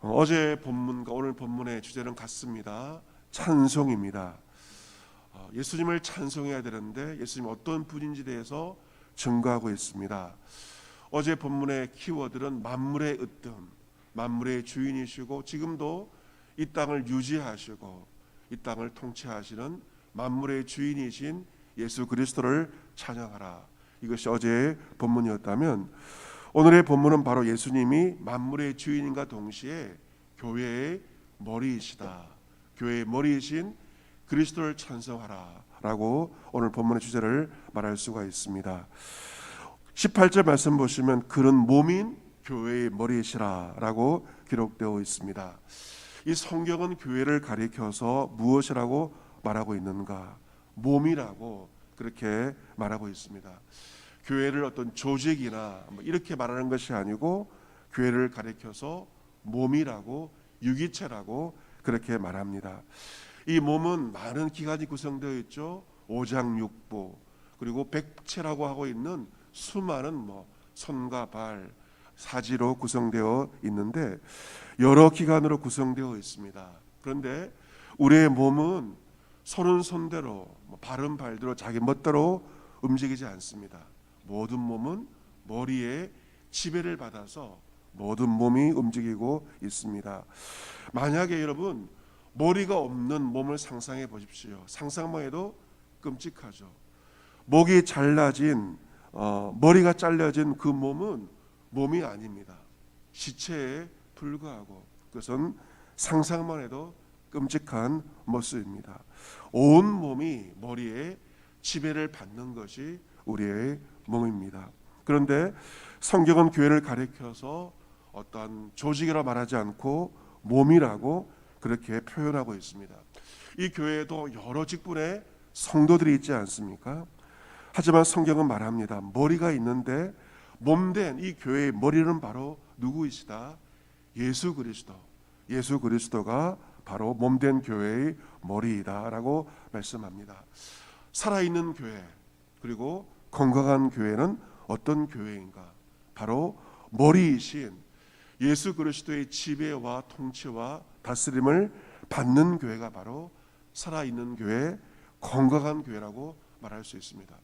어제 본문과 오늘 본문의 주제는 같습니다. 찬송입니다. 예수님을 찬송해야 되는데 예수님 어떤 분인지 대해서 증거하고 있습니다. 어제 본문의 키워드는 만물의 으뜸, 만물의 주인이시고 지금도 이 땅을 유지하시고 이 땅을 통치하시는 만물의 주인이신 예수 그리스도를 찬양하라. 이것이 어제의 본문이었다면 오늘의 본문은 바로 예수님이 만물의 주인인과 동시에 교회의 머리이시다. 교회의 머리이신 그리스도를 찬송하라 라고 오늘 본문의 주제를 말할 수가 있습니다. 18절 말씀 보시면 그는 몸인 교회의 머리이시라 라고 기록되어 있습니다. 이 성경은 교회를 가리켜서 무엇이라고 말하고 있는가? 몸이라고 그렇게 말하고 있습니다. 교회를 어떤 조직이나 이렇게 말하는 것이 아니고 교회를 가리켜서 몸이라고 유기체라고 그렇게 말합니다. 이 몸은 많은 기관이 구성되어 있죠. 오장육부 그리고 백체라고 하고 있는 수많은 손과 발, 사지로 구성되어 있는데 여러 기관으로 구성되어 있습니다. 그런데 우리의 몸은 손은 손대로 발은 발대로 자기 멋대로 움직이지 않습니다. 모든 몸은 머리에 지배를 받아서 모든 몸이 움직이고 있습니다. 만약에 여러분 머리가 없는 몸을 상상해 보십시오. 상상만 해도 끔찍하죠. 목이 잘라진 머리가 잘려진 그 몸은 몸이 아닙니다. 시체에 불과하고 그것은 상상만 해도 끔찍한 모습입니다. 온 몸이 머리에 지배를 받는 것이 우리의 몸입니다. 그런데 성경은 교회를 가리켜서 어떠한 조직이라 말하지 않고 몸이라고 그렇게 표현하고 있습니다. 이 교회에도 여러 직분의 성도들이 있지 않습니까? 하지만 성경은 말합니다. 머리가 있는데 몸된 이 교회의 머리는 바로 누구이시다? 예수 그리스도. 예수 그리스도가 바로 몸된 교회의 머리이다 라고 말씀합니다. 살아있는 교회 그리고 건강한 교회는 어떤 교회인가? 바로 머리이신 예수 그리스도의 지배와 통치와 다스림을 받는 교회가 바로 살아있는 교회, 건강한 교회라고 말할 수 있습니다.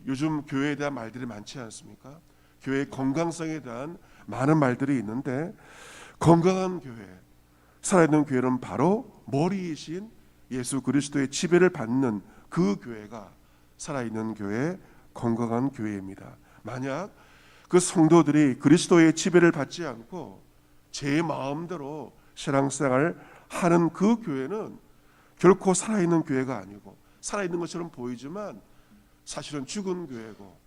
요즘 교회에 대한 말들이 많지 않습니까? 교회의 건강성에 대한 많은 말들이 있는데 건강한 교회, 살아있는 교회는 바로 머리이신 예수 그리스도의 지배를 받는 그 교회가 살아있는 교회, 건강한 교회입니다. 만약 그 성도들이 그리스도의 지배를 받지 않고 제 마음대로 신앙생활을 하는 그 교회는 결코 살아있는 교회가 아니고 살아있는 것처럼 보이지만 사실은 죽은 교회고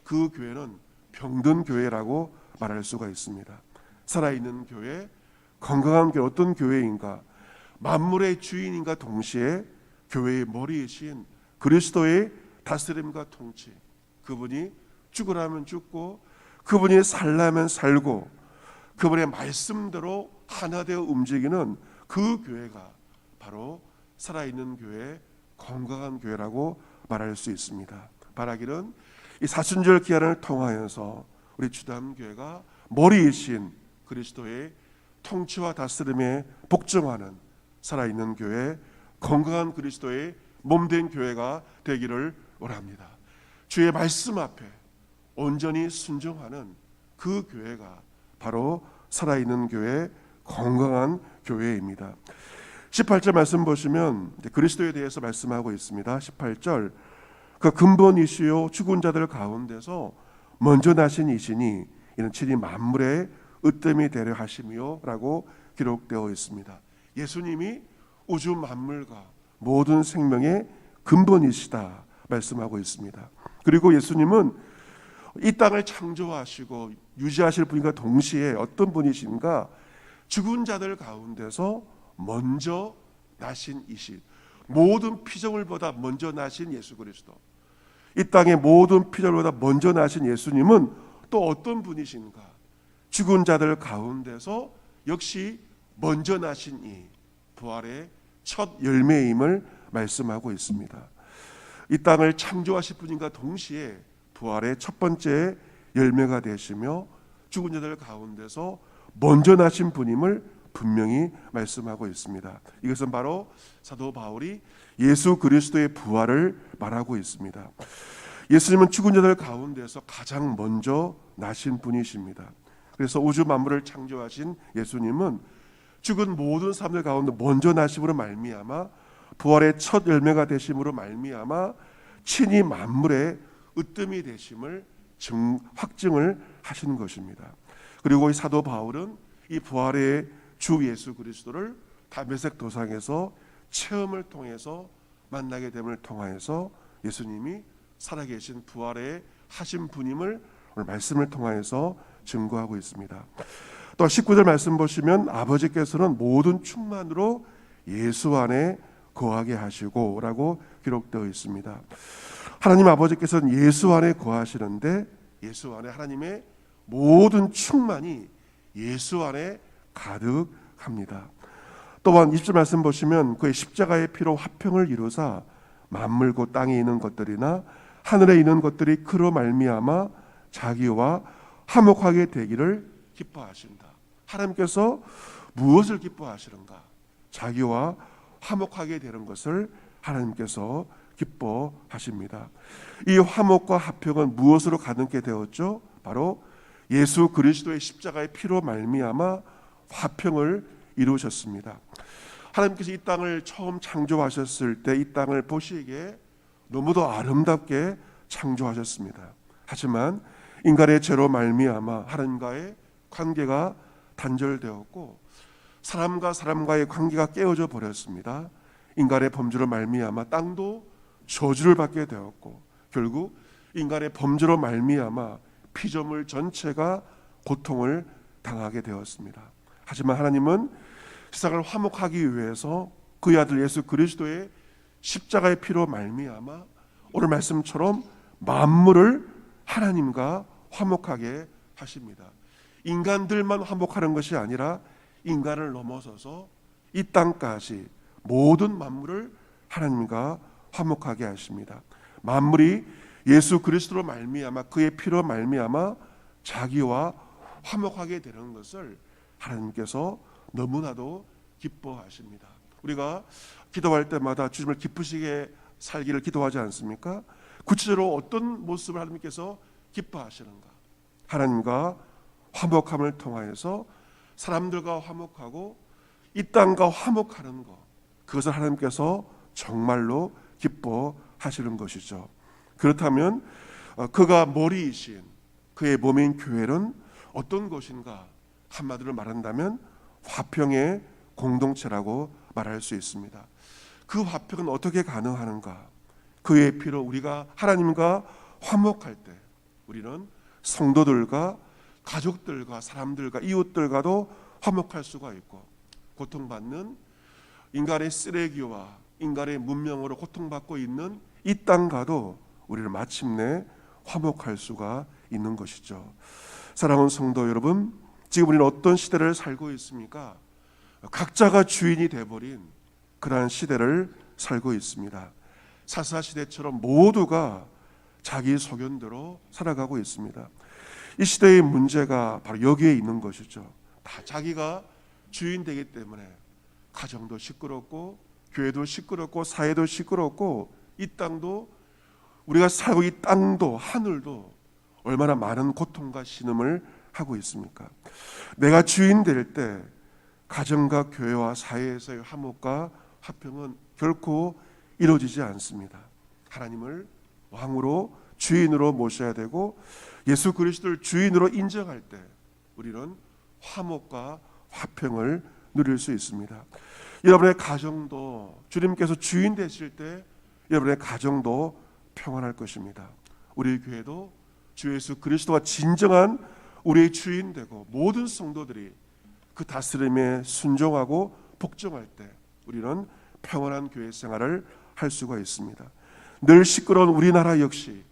그 교회는 병든 교회라고 말할 수가 있습니다. 살아있는 교회, 건강한 교회 어떤 교회인가? 만물의 주인인가 동시에 교회의 머리이신 그리스도의 다스림과 통치, 그분이 죽으라면 죽고 그분이 살라면 살고 그분의 말씀대로 하나 되어 움직이는 그 교회가 바로 살아있는 교회, 건강한 교회라고 말할 수 있습니다. 바라기는 이 사순절 기간을 통하여서 우리 주담교회가 머리이신 그리스도의 통치와 다스림에 복종하는 살아있는 교회, 건강한 그리스도의 몸된 교회가 되기를 원합니다. 주의 말씀 앞에 온전히 순종하는 그 교회가 바로 살아있는 교회, 건강한 교회입니다. 18절 말씀 보시면 그리스도에 대해서 말씀하고 있습니다. 18절 그 근본이시요 죽은 자들 가운데서 먼저 나신 이시니 이는 친히 만물의 으뜸이 되려 하심이요 라고 기록되어 있습니다. 예수님이 우주 만물과 모든 생명의 근본이시다 말씀하고 있습니다. 그리고 예수님은 이 땅을 창조하시고 유지하실 분과 동시에 어떤 분이신가? 죽은 자들 가운데서 먼저 나신 이신, 모든 피조물보다 먼저 나신 예수 그리스도, 이 땅의 모든 피조물보다 먼저 나신 예수님은 또 어떤 분이신가? 죽은 자들 가운데서 역시 먼저 나신 이 부활의 첫 열매임을 말씀하고 있습니다. 이 땅을 창조하실 분인가 동시에 부활의 첫 번째 열매가 되시며 죽은 자들 가운데서 먼저 나신 분임을 분명히 말씀하고 있습니다. 이것은 바로 사도 바울이 예수 그리스도의 부활을 말하고 있습니다. 예수님은 죽은 자들 가운데서 가장 먼저 나신 분이십니다. 그래서 우주 만물을 창조하신 예수님은 죽은 모든 사람들 가운데 먼저 나심으로 말미암아 부활의 첫 열매가 되심으로 말미암아 친히 만물의 으뜸이 되심을 확증을 하시는 것입니다. 그리고 이 사도 바울은 이 부활의 주 예수 그리스도를 다메섹 도상에서 체험을 통해서 만나게 됨을 통하여서 예수님이 살아계신 부활의 하신 분임을 오늘 말씀을 통하여서 증거하고 있습니다. 또 19절 말씀 보시면 아버지께서는 모든 충만으로 예수 안에 거하게 하시고 라고 기록되어 있습니다. 하나님 아버지께서는 예수 안에 거하시는데 예수 안에 하나님의 모든 충만이 예수 안에 가득합니다. 또한 20절 말씀 보시면 그의 십자가의 피로 화평을 이루사 만물 곧 땅에 있는 것들이나 하늘에 있는 것들이 그로 말미암아 자기와 화목하게 되기를 기뻐하신다. 하나님께서 무엇을 기뻐하시는가? 자기와 화목하게 되는 것을 하나님께서 기뻐하십니다. 이 화목과 화평은 무엇으로 가능케 되었죠? 바로 예수 그리스도의 십자가의 피로 말미암아 화평을 이루셨습니다. 하나님께서 이 땅을 처음 창조하셨을 때 이 땅을 보시기에 너무도 아름답게 창조하셨습니다. 하지만 인간의 죄로 말미암아 하나님과의 관계가 단절되었고 사람과 사람과의 관계가 깨어져 버렸습니다. 인간의 범죄로 말미암아 땅도 저주를 받게 되었고 결국 인간의 범죄로 말미암아 피조물 전체가 고통을 당하게 되었습니다. 하지만 하나님은 세상을 화목하기 위해서 그의 아들 예수 그리스도의 십자가의 피로 말미암아 오늘 말씀처럼 만물을 하나님과 화목하게 하십니다. 인간들만 화목하는 것이 아니라 인간을 넘어서서 이 땅까지 모든 만물을 하나님과 화목하게 하십니다. 만물이 예수 그리스도로 말미암아 그의 피로 말미암아 자기와 화목하게 되는 것을 하나님께서 너무나도 기뻐하십니다. 우리가 기도할 때마다 주님을 기쁘시게 살기를 기도하지 않습니까? 구체적으로 어떤 모습을 하나님께서 기뻐하시는가? 하나님과 화목함을 통하여서 사람들과 화목하고 이 땅과 화목하는 것, 그것을 하나님께서 정말로 기뻐하시는 것이죠. 그렇다면 그가 머리이신 그의 몸인 교회는 어떤 것인가? 한마디로 말한다면 화평의 공동체라고 말할 수 있습니다. 그 화평은 어떻게 가능하는가? 그의 피로 우리가 하나님과 화목할 때 우리는 성도들과 가족들과 사람들과 이웃들과도 화목할 수가 있고 고통받는 인간의 쓰레기와 인간의 문명으로 고통받고 있는 이 땅과도 우리를 마침내 화목할 수가 있는 것이죠. 사랑하는 성도 여러분, 지금 우리는 어떤 시대를 살고 있습니까? 각자가 주인이 되어버린 그러한 시대를 살고 있습니다. 사사시대처럼 모두가 자기 소견대로 살아가고 있습니다. 이 시대의 문제가 바로 여기에 있는 것이죠. 다 자기가 주인 되기 때문에 가정도 시끄럽고 교회도 시끄럽고 사회도 시끄럽고 이 땅도 우리가 살고 이 땅도 하늘도 얼마나 많은 고통과 신음을 하고 있습니까? 내가 주인 될 때 가정과 교회와 사회에서의 화목과 화평은 결코 이루어지지 않습니다. 하나님을 왕으로 주인으로 모셔야 되고 예수 그리스도를 주인으로 인정할 때 우리는 화목과 화평을 누릴 수 있습니다. 여러분의 가정도 주님께서 주인 되실 때 여러분의 가정도 평안할 것입니다. 우리 교회도 주 예수 그리스도가 진정한 우리의 주인 되고 모든 성도들이 그 다스림에 순종하고 복종할 때 우리는 평안한 교회 생활을 할 수가 있습니다. 늘 시끄러운 우리나라 역시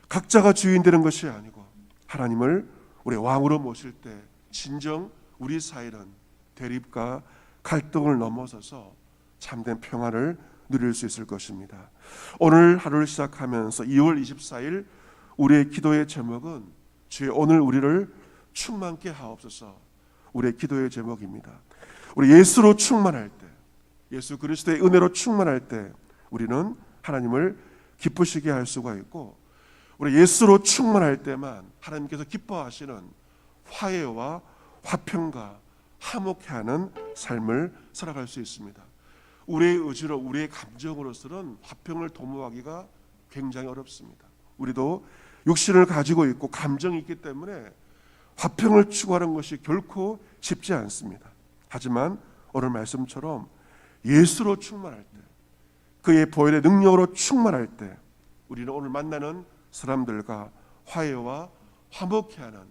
각자가 주인 되는 것이 아니고 하나님을 우리 왕으로 모실 때 진정 우리 사이는 대립과 갈등을 넘어서서 참된 평안을 누릴 수 있을 것입니다. 오늘 하루를 시작하면서 2월 24일 우리의 기도의 제목은 주의 오늘 우리를 충만케 하옵소서. 우리의 기도의 제목입니다. 우리 예수로 충만할 때, 예수 그리스도의 은혜로 충만할 때 우리는 하나님을 기쁘시게 할 수가 있고, 우리 예수로 충만할 때만 하나님께서 기뻐하시는 화해와 화평과 화목해하는 삶을 살아갈 수 있습니다. 우리의 의지로, 우리의 감정으로서는 화평을 도모하기가 굉장히 어렵습니다. 우리도 육신을 가지고 있고 감정이 있기 때문에 화평을 추구하는 것이 결코 쉽지 않습니다. 하지만 오늘 말씀처럼 예수로 충만할 때, 그의 보혈의 능력으로 충만할 때 우리는 오늘 만나는 사람들과 화해와 화목해하는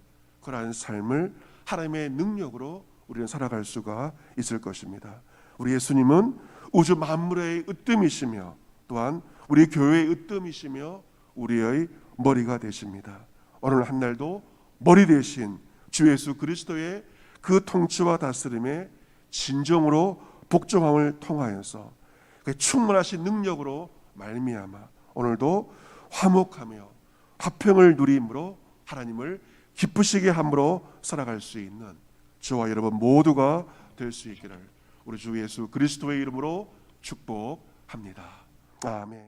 그러한 삶을 하나님의 능력으로 우리는 살아갈 수가 있을 것입니다. 우리 예수님은 우주 만물의 으뜸이시며 또한 우리 교회의 으뜸이시며 우리의 머리가 되십니다. 오늘 한 날도 머리 되신 주 예수 그리스도의 그 통치와 다스림에 진정으로 복종함을 통하여서 그 충만하신 능력으로 말미암아 오늘도 화목하며 화평을 누림으로 하나님을 기쁘시게 함으로 살아갈 수 있는 저와 여러분 모두가 될 수 있기를 우리 주 예수 그리스도의 이름으로 축복합니다. 아멘.